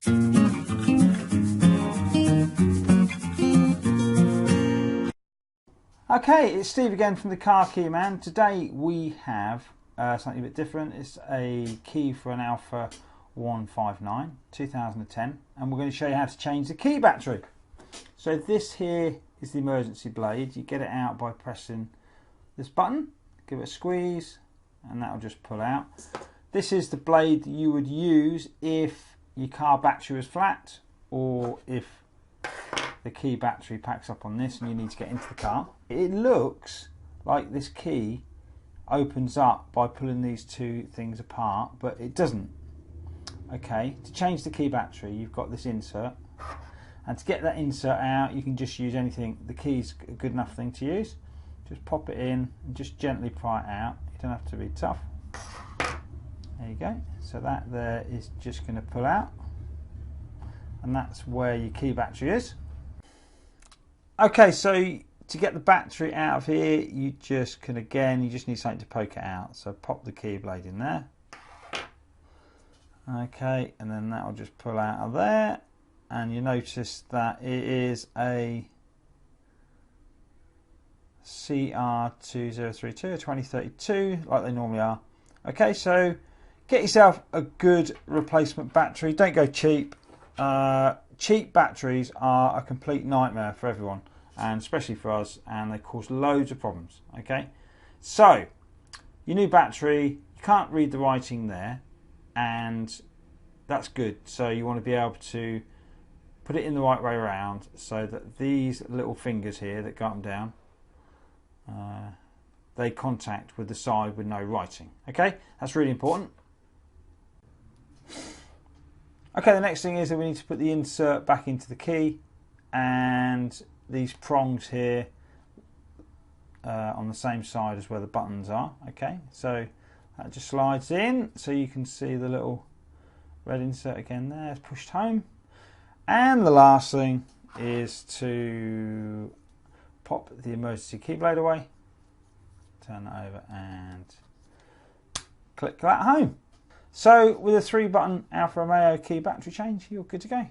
Okay, it's Steve again from the Car Key Man. Today we have something a bit different. It's a key for an Alfa 159 2010, and we're going to show you how to change the key battery. So this here is the emergency blade. You get it out by pressing this button, give it a squeeze, and that will just pull out. This is the blade that you would use if your car battery was flat, or if the key battery packs up on this and you need to get into the car. It looks like this key opens up by pulling these two things apart, but it doesn't. Okay, to change the key battery, you've got this insert, and to get that insert out, you can just use anything. The key's a good enough thing to use. Just pop it in and just gently pry it out. You don't have to be tough. There you go. So that there is just going to pull out, and that's where your key battery is. Okay, so to get the battery out of here, you just need something to poke it out. So pop the key blade in there. Okay, and then that will just pull out of there. And you notice that it is a CR2032, a 2032, like they normally are. Okay, so get yourself a good replacement battery. Don't go cheap. Cheap batteries are a complete nightmare for everyone, and especially for us, and they cause loads of problems. Okay, so your new battery, you can't read the writing there, and that's good. So you want to be able to put it in the right way around, so that these little fingers here that go up and down, they contact with the side with no writing. Okay, that's really important. Okay, the next thing is that we need to put the insert back into the key, and these prongs here on the same side as where the buttons are. Okay, so that just slides in, so you can see the little red insert again there. It's pushed home. And the last thing is to pop the emergency key blade away, turn that over and click that home. So with a 3-button Alfa Romeo key battery change, you're good to go.